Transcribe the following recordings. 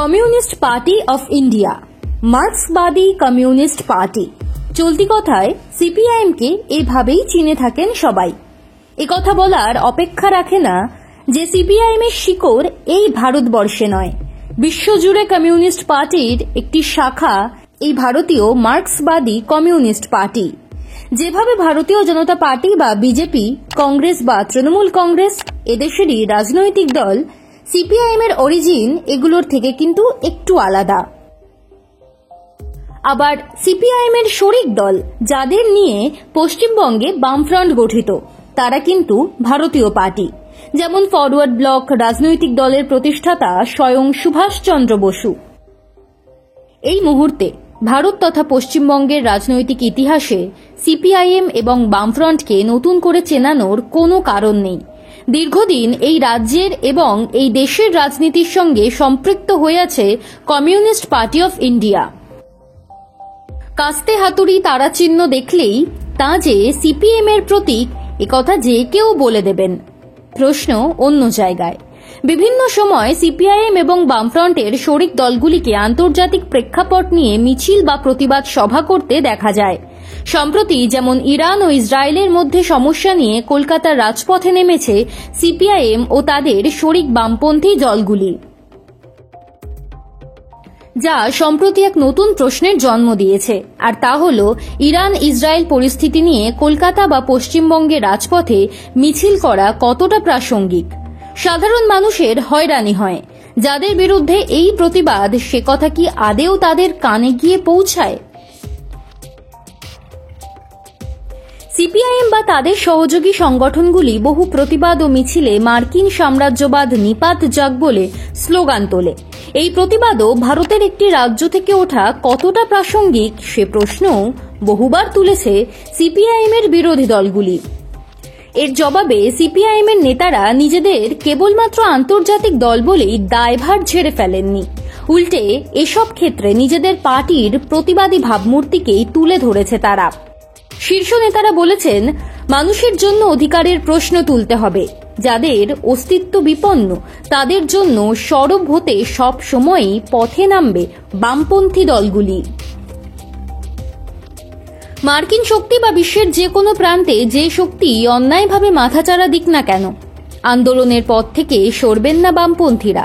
Communist Party of India, মার্ক্সবাদী Communist Party. চলতি কথায় সিপিআইএমকে এভাবেই চিনে থাকেন সবাই। একথা বলার অপেক্ষা রাখে না যে সিপিআইএমের শিকড় এই ভারতবর্ষে নয়, বিশ্বজুড়ে কমিউনিস্ট পার্টির একটি শাখা এই ভারতীয় মার্ক্সবাদী কমিউনিস্ট পার্টি। যেভাবে ভারতীয় জনতা পার্টি বা বিজেপি, কংগ্রেস বা তৃণমূল কংগ্রেস এদেশেরই রাজনৈতিক দল, সিপিআইএম এর অরিজিন এগুলোর থেকে কিন্তু একটু আলাদা। আবার সিপিআইএম এর শরিক দল যাদের নিয়ে পশ্চিমবঙ্গে বামফ্রন্ট গঠিত, তারা কিন্তু ভারতীয় পার্টি। যেমন ফরওয়ার্ড ব্লক রাজনৈতিক দলের প্রতিষ্ঠাতা স্বয়ং সুভাষচন্দ্র বসু। এই মুহূর্তে ভারত তথা পশ্চিমবঙ্গের রাজনৈতিক ইতিহাসে সিপিআইএম এবং বামফ্রন্টকে নতুন করে চেনানোর কোনো কারণ নেই। দীর্ঘদিন এই রাজ্যের এবং এই দেশের রাজনীতির সঙ্গে সম্পৃক্ত হয়ে আছে কমিউনিস্ট পার্টি অফ ইন্ডিয়া। কাস্তে হাতুড়ি তারাচিহ্ন দেখলেই তা যে সিপিএম এর প্রতীক একথা যে কেউ বলে দেবেন। প্রশ্ন অন্য জায়গায়। বিভিন্ন সময় সিপিআইএম এবং বামফ্রন্টের শরিক দলগুলিকে আন্তর্জাতিক প্রেক্ষাপট নিয়ে মিছিল বা প্রতিবাদ সভা করতে দেখা যায়। সম্প্রতি যেমন ইরান ও ইসরায়েলের মধ্যে সমস্যা নিয়ে কলকাতার রাজপথে নেমেছে সিপিআইএম ও তাদের শরিক বামপন্থী দলগুলি, যা সম্প্রতি এক নতুন প্রশ্নের জন্ম দিয়েছে। আর তা হল ইরান ইসরায়েল পরিস্থিতি নিয়ে কলকাতা বা পশ্চিমবঙ্গের রাজপথে মিছিল করা কতটা প্রাসঙ্গিক। সাধারণ মানুষের হয়রানি হয়, যাদের বিরুদ্ধে এই প্রতিবাদ সে কথা কি আদেও তাদের কানে গিয়ে পৌঁছায়? সিপিআইএম বা তাদের সহযোগী সংগঠনগুলি বহু প্রতিবাদ ও মিছিলে মার্কিন সাম্রাজ্যবাদ নিপাত যাক বলে স্লোগান তোলে। এই প্রতিবাদও ভারতের একটি রাজ্য থেকে ওঠা কতটা প্রাসঙ্গিক সে প্রশ্নও বহুবার তুলেছে সিপিআইএম এর বিরোধী দলগুলি। এর জবাবে সিপিআইএম এর নেতারা নিজেদের কেবলমাত্র আন্তর্জাতিক দল বলেই দায়ভার ঝেড়ে ফেলেননি, উল্টে এসব ক্ষেত্রে নিজেদের পার্টির প্রতিবাদী ভাবমূর্তিকেই তুলে ধরেছে তারা। শীর্ষ নেতারা বলেছেন, মানুষের জন্য অধিকারের প্রশ্ন তুলতে হবে, যাদের অস্তিত্ব বিপন্ন তাদের জন্য সরব হতে সব সময়ই পথে নামবে বামপন্থী দলগুলি। মার্কিন শক্তি বা বিশ্বের যে কোনো প্রান্তে যে শক্তি অন্যায়ভাবে মাথাচাড়া দিক না কেন, আন্দোলনের পথ থেকে সরবেন না বামপন্থীরা।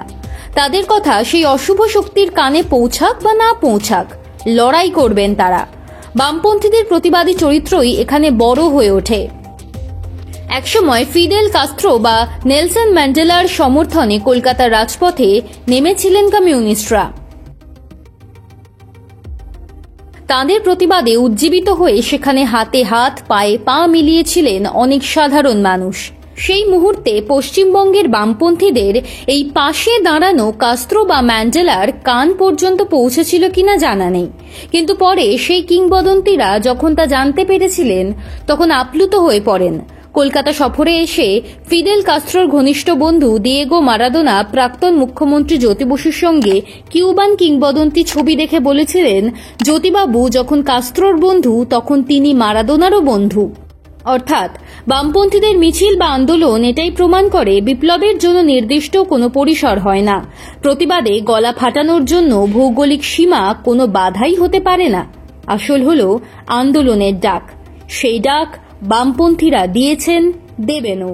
তাদের কথা সেই অশুভ শক্তির কানে পৌঁছাক বা না পৌঁছাক, লড়াই করবেন তারা। বামপন্থীদের প্রতিবাদী চরিত্রই এখানে বড় হয়ে ওঠে। একসময় ফিডেল কাস্ত্রো বা নেলসন ম্যান্ডেলার সমর্থনে কলকাতার রাজপথে নেমেছিলেন কমিউনিস্টরা। তাঁদের প্রতিবাদে উজ্জীবিত হয়ে সেখানে হাতে হাত পায়ে পা মিলিয়েছিলেন অনেক সাধারণ মানুষ। সেই মুহূর্তে পশ্চিমবঙ্গের বামপন্থীদের এই পাশে দাঁড়ানো কাস্ত্রো বা ম্যান্ডেলার কান পর্যন্ত পৌঁছেছিল কিনা জানা নেই, কিন্তু পরে সেই কিংবদন্তিরা যখন তা জানতে পেরেছিলেন তখন আপ্লুত হয়ে পড়েন। কলকাতা সফরে এসে ফিডেল কাস্ত্রোর ঘনিষ্ঠ বন্ধু দিয়েগো মারাদোনা প্রাক্তন মুখ্যমন্ত্রী জ্যোতি বসুর সঙ্গে কিউবান কিংবদন্তি ছবি দেখে বলেছিলেন, জ্যোতিবাবু যখন কাস্ত্রোর বন্ধু তখন তিনি মারাদোনারও বন্ধু। অর্থাৎ বামপন্থীদের মিছিল বা আন্দোলন এটাই প্রমাণ করে বিপ্লবের জন্য নির্দিষ্ট কোনো পরিসর হয় না। প্রতিবাদে গলা ফাটানোর জন্য ভৌগোলিক সীমা কোনো বাধাই হতে পারে না। আসল হল আন্দোলনের ডাক। সেই ডাক বামপন্থীরা দিয়েছেন, দেবেনও।